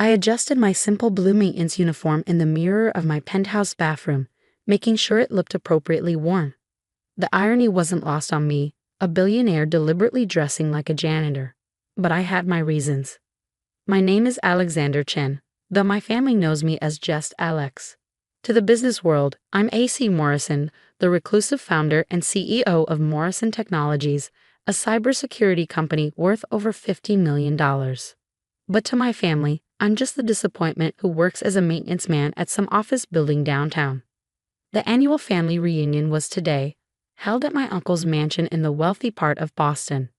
I adjusted my simple blue maintenance uniform in the mirror of my penthouse bathroom, making sure it looked appropriately worn. The irony wasn't lost on me, a billionaire deliberately dressing like a janitor. But I had my reasons. My name is Alexander Chen, though my family knows me as just Alex. To the business world, I'm AC Morrison, the reclusive founder and CEO of Morrison Technologies, a cybersecurity company worth over $50 million. But to my family, I'm just the disappointment who works as a maintenance man at some office building downtown. The annual family reunion was today, held at my uncle's mansion in the wealthy part of Boston.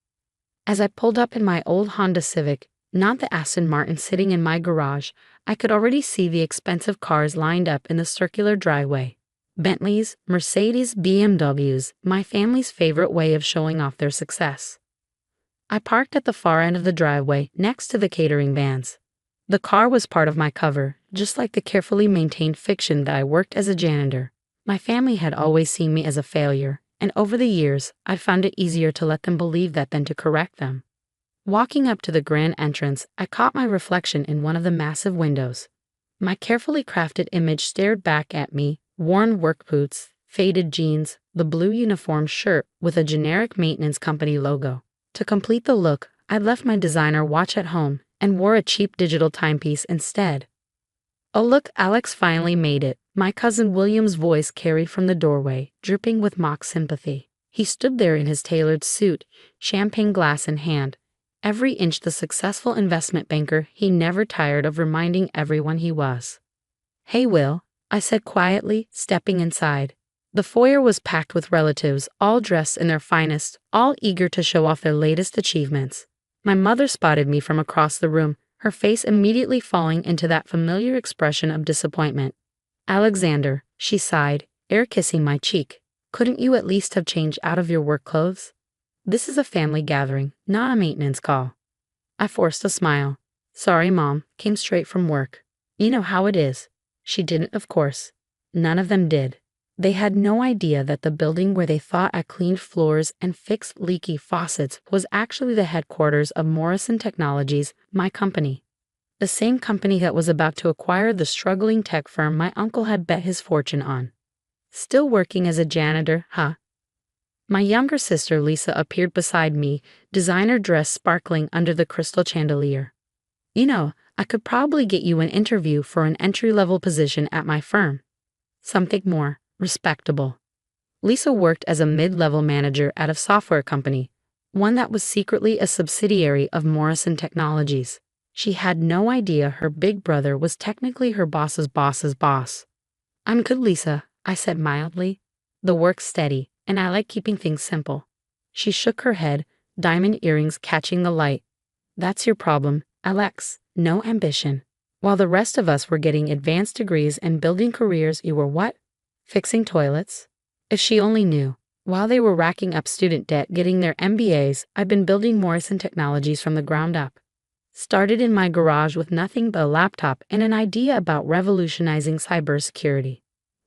As I pulled up in my old Honda Civic, not the Aston Martin sitting in my garage, I could already see the expensive cars lined up in the circular driveway. Bentleys, Mercedes, BMWs, my family's favorite way of showing off their success. I parked at the far end of the driveway, next to the catering vans. The car was part of my cover, just like the carefully maintained fiction that I worked as a janitor. My family had always seen me as a failure, and over the years, I'd found it easier to let them believe that than to correct them. Walking up to the grand entrance, I caught my reflection in one of the massive windows. My carefully crafted image stared back at me, worn work boots, faded jeans, the blue uniform shirt with a generic maintenance company logo. To complete the look, I'd left my designer watch at home and wore a cheap digital timepiece instead. "Oh look, Alex finally made it," my cousin William's voice carried from the doorway, dripping with mock sympathy. He stood there in his tailored suit, champagne glass in hand, every inch the successful investment banker he never tired of reminding everyone he was. "Hey Will," I said quietly, stepping inside. The foyer was packed with relatives, all dressed in their finest, all eager to show off their latest achievements. My mother spotted me from across the room, her face immediately falling into that familiar expression of disappointment. "Alexander," she sighed, air kissing my cheek, "couldn't you at least have changed out of your work clothes? This is a family gathering, not a maintenance call." I forced a smile. "Sorry, Mom, came straight from work. You know how it is." She didn't, of course. None of them did. They had no idea that the building where they thought I cleaned floors and fixed leaky faucets was actually the headquarters of Morrison Technologies, my company. The same company that was about to acquire the struggling tech firm my uncle had bet his fortune on. Still working as a janitor, huh? My younger sister Lisa appeared beside me, designer dress sparkling under the crystal chandelier. "You know, I could probably get you an interview for an entry-level position at my firm. Something more respectable." Lisa worked as a mid-level manager at a software company, one that was secretly a subsidiary of Morrison Technologies. She had no idea her big brother was technically her boss's boss's boss. "I'm good, Lisa," I said mildly. "The work's steady, and I like keeping things simple." She shook her head, diamond earrings catching the light. "That's your problem, Alex. No ambition. While the rest of us were getting advanced degrees and building careers, you were what? Fixing toilets?" If she only knew. While they were racking up student debt getting their MBAs, I've been building Morrison Technologies from the ground up. Started in my garage with nothing but a laptop and an idea about revolutionizing cybersecurity.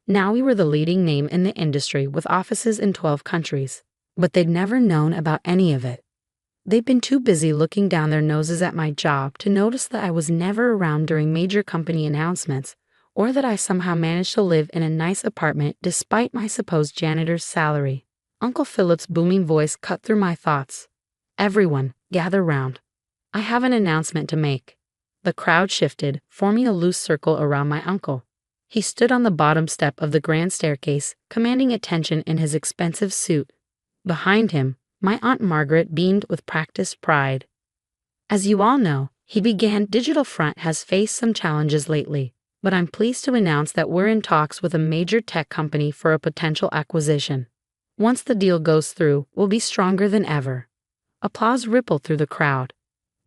Now we were the leading name in the industry with offices in 12 countries. But they'd never known about any of it. They'd been too busy looking down their noses at my job to notice that I was never around during major company announcements, or that I somehow managed to live in a nice apartment despite my supposed janitor's salary. Uncle Philip's booming voice cut through my thoughts. "Everyone, gather round. I have an announcement to make." The crowd shifted, forming a loose circle around my uncle. He stood on the bottom step of the grand staircase, commanding attention in his expensive suit. Behind him, my Aunt Margaret beamed with practiced pride. "As you all know," he began, "Digital Front has faced some challenges lately, but I'm pleased to announce that we're in talks with a major tech company for a potential acquisition. Once the deal goes through, we'll be stronger than ever." Applause rippled through the crowd.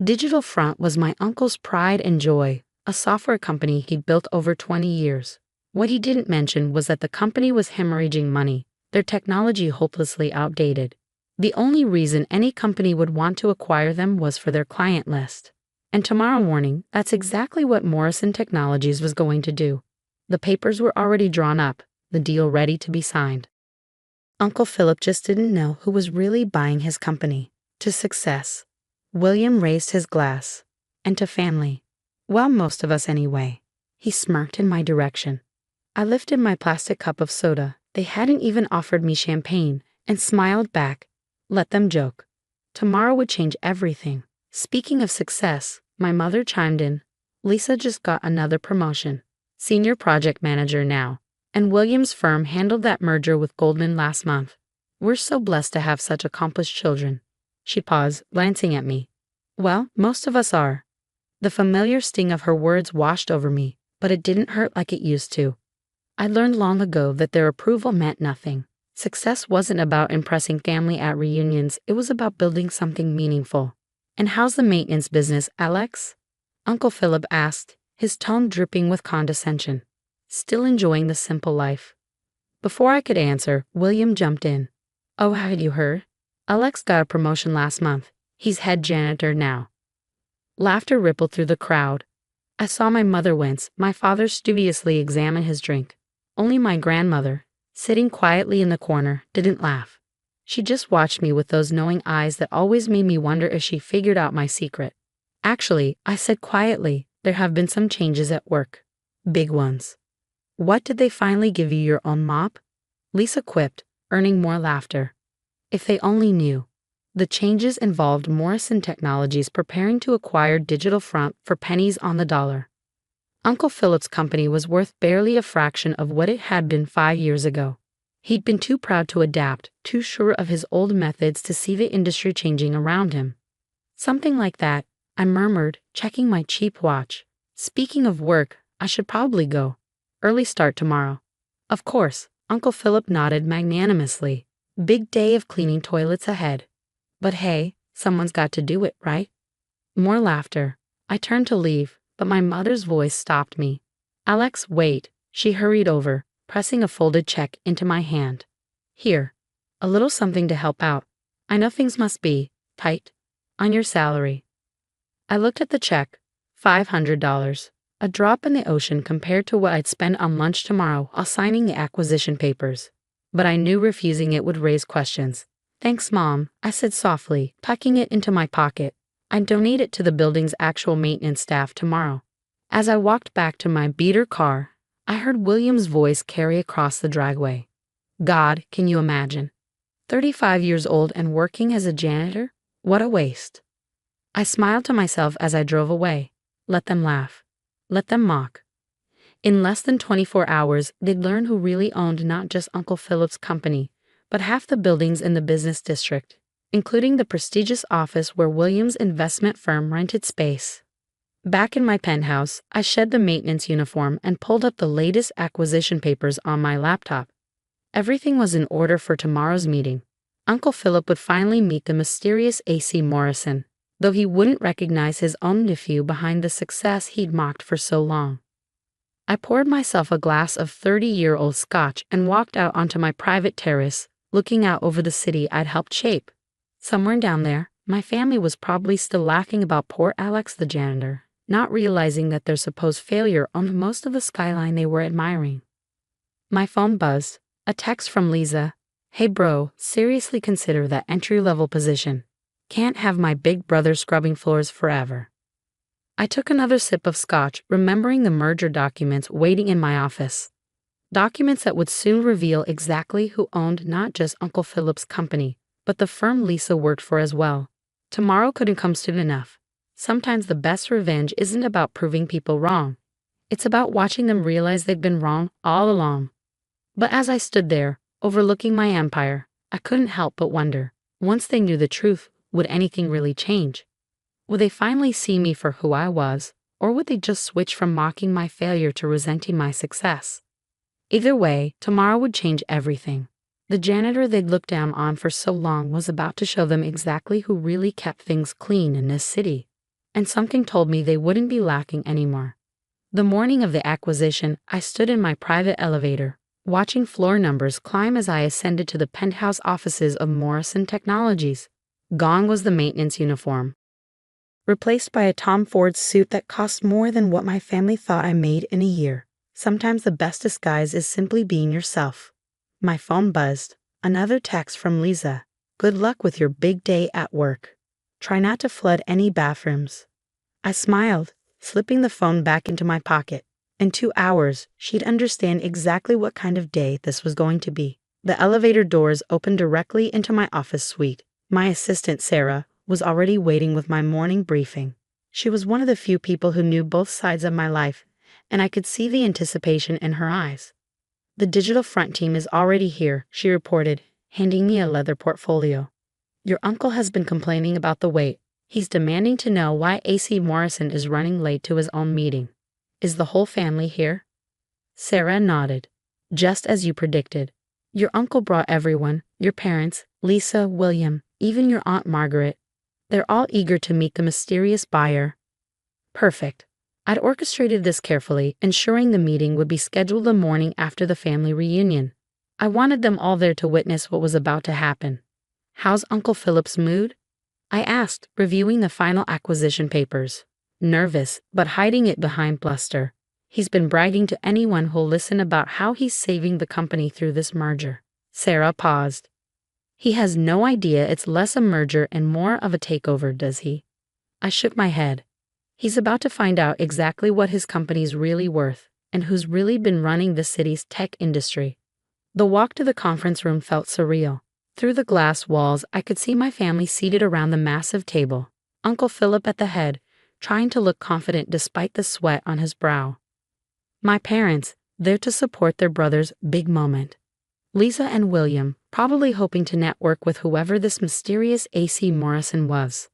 Digital Front was my uncle's pride and joy, a software company he'd built over 20 years. What he didn't mention was that the company was hemorrhaging money, their technology hopelessly outdated. The only reason any company would want to acquire them was for their client list. And tomorrow morning, that's exactly what Morrison Technologies was going to do. The papers were already drawn up, the deal ready to be signed. Uncle Philip just didn't know who was really buying his company. To success. William raised his glass. And to family. Well, most of us anyway. He smirked in my direction. I lifted my plastic cup of soda. They hadn't even offered me champagne, and smiled back. Let them joke. Tomorrow would change everything. Speaking of success, my mother chimed in. Lisa just got another promotion. Senior project manager now. And William's firm handled that merger with Goldman last month. We're so blessed to have such accomplished children. She paused, glancing at me. Well, most of us are. The familiar sting of her words washed over me, but it didn't hurt like it used to. I learned long ago that their approval meant nothing. Success wasn't about impressing family at reunions, it was about building something meaningful. And how's the maintenance business, Alex? Uncle Philip asked, his tone dripping with condescension. Still enjoying the simple life. Before I could answer, William jumped in. Oh, had you heard? Alex got a promotion last month. He's head janitor now. Laughter rippled through the crowd. I saw my mother wince, my father studiously examine his drink. Only my grandmother, sitting quietly in the corner, didn't laugh. She just watched me with those knowing eyes that always made me wonder if she figured out my secret. Actually, I said quietly, there have been some changes at work. Big ones. What, did they finally give you your own mop? Lisa quipped, earning more laughter. If they only knew. The changes involved Morrison Technologies preparing to acquire Digital Front for pennies on the dollar. Uncle Philip's company was worth barely a fraction of what it had been 5 years ago. He'd been too proud to adapt, too sure of his old methods to see the industry changing around him. Something like that, I murmured, checking my cheap watch. Speaking of work, I should probably go. Early start tomorrow. Of course, Uncle Philip nodded magnanimously. Big day of cleaning toilets ahead. But hey, someone's got to do it, right? More laughter. I turned to leave, but my mother's voice stopped me. Alex, wait. She hurried over, pressing a folded check into my hand. Here. A little something to help out. I know things must be tight on your salary. I looked at the check. $500. A drop in the ocean compared to what I'd spend on lunch tomorrow while signing the acquisition papers. But I knew refusing it would raise questions. Thanks, Mom, I said softly, tucking it into my pocket. I'd donate it to the building's actual maintenance staff tomorrow. As I walked back to my beater car, I heard William's voice carry across the driveway. God, can you imagine? 35 years old and working as a janitor? What a waste. I smiled to myself as I drove away. Let them laugh. Let them mock. In less than 24 hours, they'd learn who really owned not just Uncle Philip's company, but half the buildings in the business district, including the prestigious office where Williams' investment firm rented space. Back in my penthouse, I shed the maintenance uniform and pulled up the latest acquisition papers on my laptop. Everything was in order for tomorrow's meeting. Uncle Philip would finally meet the mysterious A.C. Morrison, though he wouldn't recognize his own nephew behind the success he'd mocked for so long. I poured myself a glass of 30-year-old scotch and walked out onto my private terrace, looking out over the city I'd helped shape. Somewhere down there, my family was probably still laughing about poor Alex the janitor, not realizing that their supposed failure owned most of the skyline they were admiring. My phone buzzed. A text from Lisa. Hey bro, seriously consider that entry-level position. Can't have my big brother scrubbing floors forever. I took another sip of scotch, remembering the merger documents waiting in my office. Documents that would soon reveal exactly who owned not just Uncle Philip's company, but the firm Lisa worked for as well. Tomorrow couldn't come soon enough. Sometimes the best revenge isn't about proving people wrong. It's about watching them realize they'd been wrong all along. But as I stood there, overlooking my empire, I couldn't help but wonder, once they knew the truth, would anything really change? Would they finally see me for who I was, or would they just switch from mocking my failure to resenting my success? Either way, tomorrow would change everything. The janitor they'd looked down on for so long was about to show them exactly who really kept things clean in this city. And something told me they wouldn't be lacking anymore. The morning of the acquisition, I stood in my private elevator, watching floor numbers climb as I ascended to the penthouse offices of Morrison Technologies. Gone was the maintenance uniform, replaced by a Tom Ford suit that cost more than what my family thought I made in a year. Sometimes the best disguise is simply being yourself. My phone buzzed. Another text from Lisa. Good luck with your big day at work. Try not to flood any bathrooms. I smiled, slipping the phone back into my pocket. In 2 hours, she'd understand exactly what kind of day this was going to be. The elevator doors opened directly into my office suite. My assistant, Sarah, was already waiting with my morning briefing. She was one of the few people who knew both sides of my life, and I could see the anticipation in her eyes. "The digital front team is already here," she reported, handing me a leather portfolio. "Your uncle has been complaining about the wait. He's demanding to know why AC Morrison is running late to his own meeting. Is the whole family here?" Sarah nodded. "Just as you predicted. Your uncle brought everyone, your parents, Lisa, William, even your Aunt Margaret. They're all eager to meet the mysterious buyer." Perfect. I'd orchestrated this carefully, ensuring the meeting would be scheduled the morning after the family reunion. I wanted them all there to witness what was about to happen. "How's Uncle Philip's mood?" I asked, reviewing the final acquisition papers. "Nervous, but hiding it behind bluster. He's been bragging to anyone who'll listen about how he's saving the company through this merger." Sarah paused. "He has no idea it's less a merger and more of a takeover, does he?" I shook my head. "He's about to find out exactly what his company's really worth and who's really been running the city's tech industry." The walk to the conference room felt surreal. Through the glass walls, I could see my family seated around the massive table, Uncle Philip at the head, trying to look confident despite the sweat on his brow. My parents, there to support their brother's big moment. Lisa and William, probably hoping to network with whoever this mysterious AC Morrison was.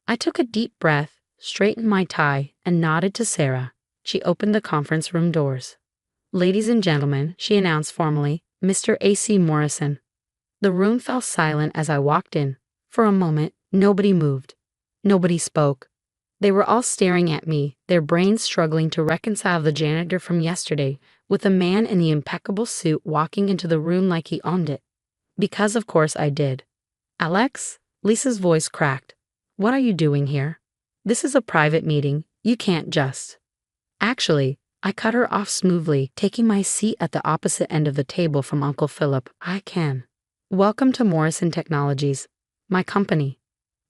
I took a deep breath, straightened my tie, and nodded to Sarah. She opened the conference room doors. "Ladies and gentlemen," she announced formally, "Mr. AC Morrison." The room fell silent as I walked in. For a moment, nobody moved. Nobody spoke. They were all staring at me, their brains struggling to reconcile the janitor from yesterday with a man in the impeccable suit walking into the room like he owned it. Because of course I did. "Alex?" Lisa's voice cracked. "What are you doing here? This is a private meeting. You can't just..." Actually, I cut her off smoothly, taking my seat at the opposite end of the table from Uncle Philip. "I can. Welcome to Morrison Technologies, my company."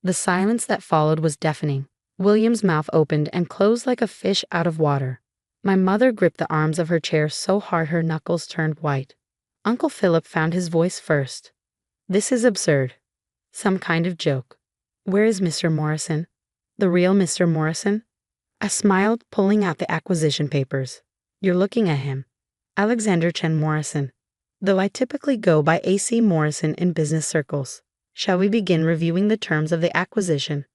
The silence that followed was deafening. William's mouth opened and closed like a fish out of water. My mother gripped the arms of her chair so hard her knuckles turned white. Uncle Philip found his voice first. "This is absurd. Some kind of joke. Where is Mr. Morrison? The real Mr. Morrison?" I smiled, pulling out the acquisition papers. "You're looking at him. Alexander Chen Morrison. Though I typically go by AC Morrison in business circles. Shall we begin reviewing the terms of the acquisition?"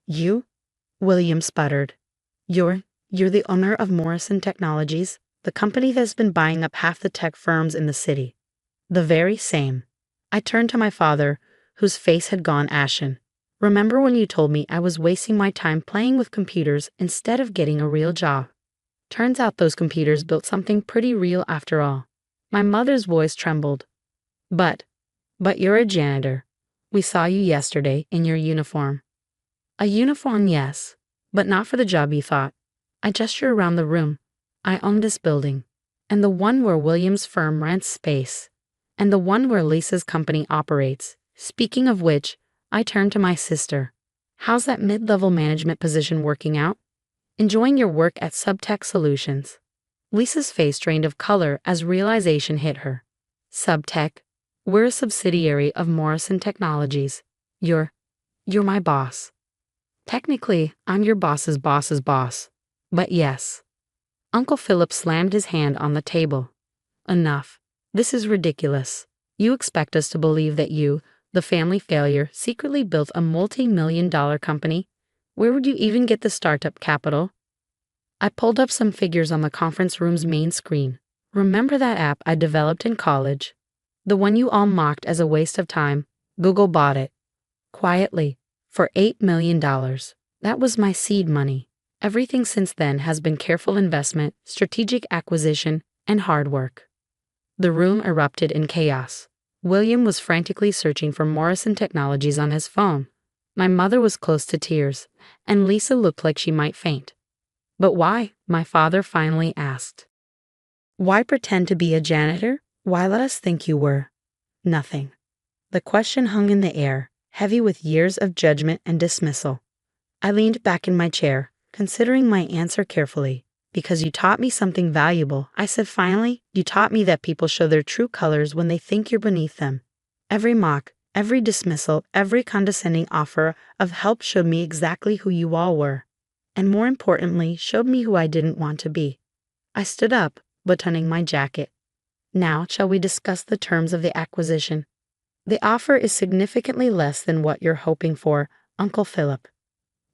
"You?" William sputtered. You're the owner of Morrison Technologies, the company that's been buying up half the tech firms in the city." "The very same." I turned to my father, whose face had gone ashen. "Remember when you told me I was wasting my time playing with computers instead of getting a real job? Turns out those computers built something pretty real after all." My mother's voice trembled. But you're a janitor. We saw you yesterday in your uniform." "A uniform, yes, but not for the job you thought." I gestured around the room. "I own this building, and the one where William's firm rents space, and the one where Lisa's company operates. Speaking of which," I turned to my sister. "How's that mid-level management position working out? Enjoying your work at Subtech Solutions?" Lisa's face drained of color as realization hit her. "Subtech? We're a subsidiary of Morrison Technologies. You're my boss." "Technically, I'm your boss's boss. But yes." Uncle Philip slammed his hand on the table. "Enough. This is ridiculous. You expect us to believe that you, the family failure, secretly built a multi-million-dollar company? Where would you even get the startup capital?" I pulled up some figures on the conference room's main screen. "Remember that app I developed in college? The one you all mocked as a waste of time? Google bought it. Quietly. For $8 million. That was my seed money. Everything since then has been careful investment, strategic acquisition, and hard work." The room erupted in chaos. William was frantically searching for Morrison Technologies on his phone. My mother was close to tears, and Lisa looked like she might faint. "But why?" my father finally asked. "Why pretend to be a janitor? Why let us think you were nothing?" The question hung in the air, heavy with years of judgment and dismissal. I leaned back in my chair, Considering my answer carefully. Because you taught me something valuable, I said finally. You taught me that people show their true colors when they think you're beneath them. Every mock, every dismissal, every condescending offer of help showed me exactly who you all were. And more importantly, showed me who I didn't want to be. I stood up, buttoning my jacket. Now, shall we discuss the terms of the acquisition? The offer is significantly less than what you're hoping for, Uncle Philip.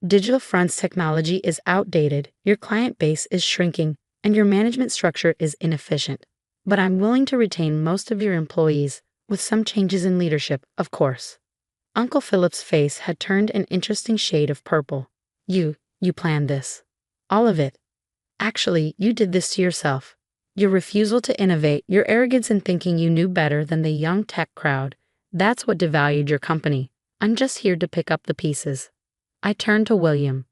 Digital Front's technology is outdated, your client base is shrinking, and your management structure is inefficient. But I'm willing to retain most of your employees, with some changes in leadership, of course. Uncle Philip's face had turned an interesting shade of purple. You planned this. All of it. Actually, you did this to yourself. Your refusal to innovate, your arrogance in thinking you knew better than the young tech crowd, that's what devalued your company. I'm just here to pick up the pieces. I turned to William.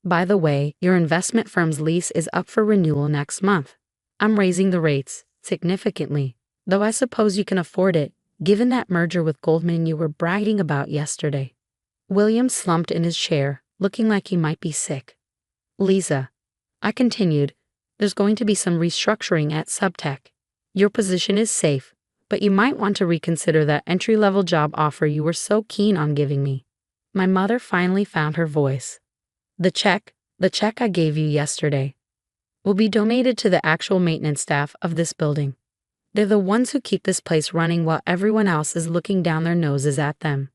By the way, your investment firm's lease is up for renewal next month. I'm raising the rates, significantly, though I suppose you can afford it, given that merger with Goldman you were bragging about yesterday. William slumped in his chair, looking like he might be sick. Lisa, I continued, there's going to be some restructuring at Subtech. Your position is safe, but you might want to reconsider that entry-level job offer you were so keen on giving me. My mother finally found her voice. The check I gave you yesterday, will be donated to the actual maintenance staff of this building. They're the ones who keep this place running while everyone else is looking down their noses at them.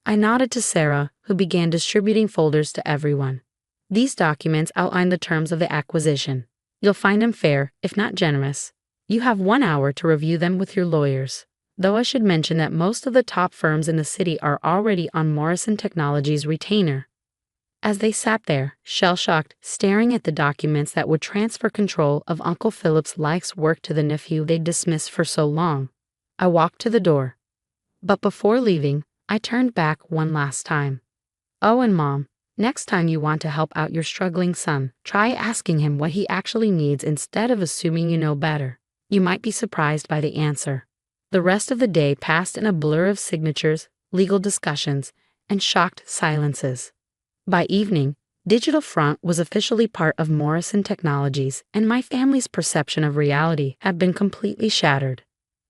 I nodded to Sarah, who began distributing folders to everyone. These documents outline the terms of the acquisition. You'll find them fair, if not generous. You have 1 hour to review them with your lawyers. Though I should mention that most of the top firms in the city are already on Morrison Technologies' retainer. As they sat there, shell-shocked, staring at the documents that would transfer control of Uncle Philip's life's work to the nephew they'd dismissed for so long, I walked to the door. But before leaving, I turned back one last time. Oh, and Mom, next time you want to help out your struggling son, try asking him what he actually needs instead of assuming you know better. You might be surprised by the answer. The rest of the day passed in a blur of signatures, legal discussions, and shocked silences. By evening, Digital Front was officially part of Morrison Technologies, and my family's perception of reality had been completely shattered.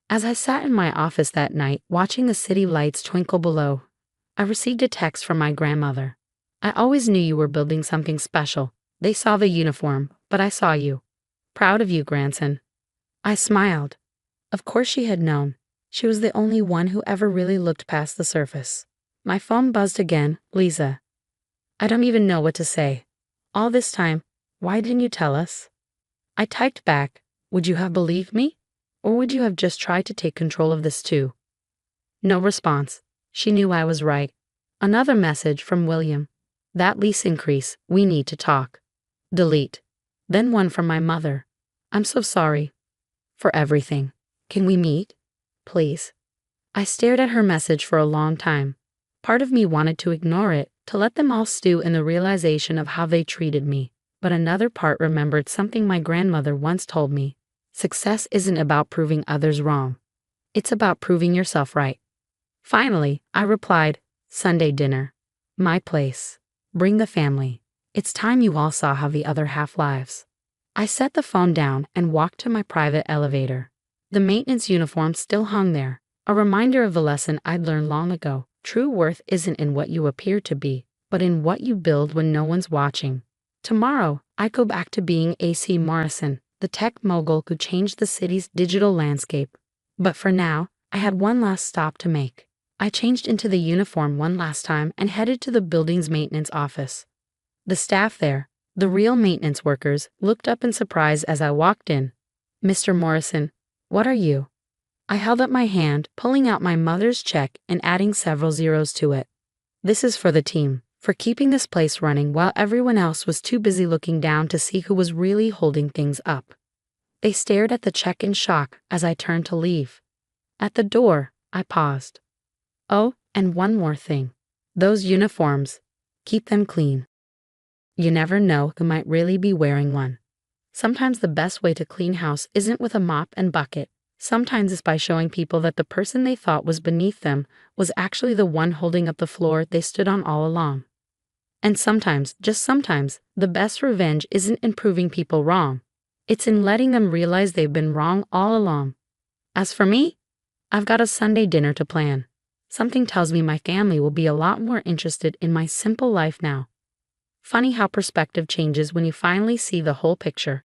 As I sat in my office that night, watching the city lights twinkle below, I received a text from my grandmother. I always knew you were building something special. They saw the uniform, but I saw you. Proud of you, grandson. I smiled. Of course she had known. She was the only one who ever really looked past the surface. My phone buzzed again. Lisa. I don't even know what to say. All this time, why didn't you tell us? I typed back, would you have believed me? Or would you have just tried to take control of this too? No response. She knew I was right. Another message from William. That lease increase, we need to talk. Delete. Then one from my mother. I'm so sorry. For everything. Can we meet? Please. I stared at her message for a long time. Part of me wanted to ignore it, to let them all stew in the realization of how they treated me. But another part remembered something my grandmother once told me. Success isn't about proving others wrong. It's about proving yourself right. Finally, I replied, Sunday dinner. My place. Bring the family. It's time you all saw how the other half lives. I set the phone down and walked to my private elevator. The maintenance uniform still hung there, a reminder of the lesson I'd learned long ago. True worth isn't in what you appear to be, but in what you build when no one's watching. Tomorrow, I go back to being A.C. Morrison, the tech mogul who changed the city's digital landscape. But for now, I had one last stop to make. I changed into the uniform one last time and headed to the building's maintenance office. The staff there, the real maintenance workers, looked up in surprise as I walked in. Mr. Morrison, what are you? I held up my hand, pulling out my mother's check and adding several zeros to it. This is for the team, for keeping this place running while everyone else was too busy looking down to see who was really holding things up. They stared at the check in shock as I turned to leave. At the door, I paused. Oh, and one more thing. Those uniforms, keep them clean. You never know who might really be wearing one. Sometimes the best way to clean house isn't with a mop and bucket. Sometimes it's by showing people that the person they thought was beneath them was actually the one holding up the floor they stood on all along. And sometimes, just sometimes, the best revenge isn't in proving people wrong. It's in letting them realize they've been wrong all along. As for me, I've got a Sunday dinner to plan. Something tells me my family will be a lot more interested in my simple life now. Funny how perspective changes when you finally see the whole picture.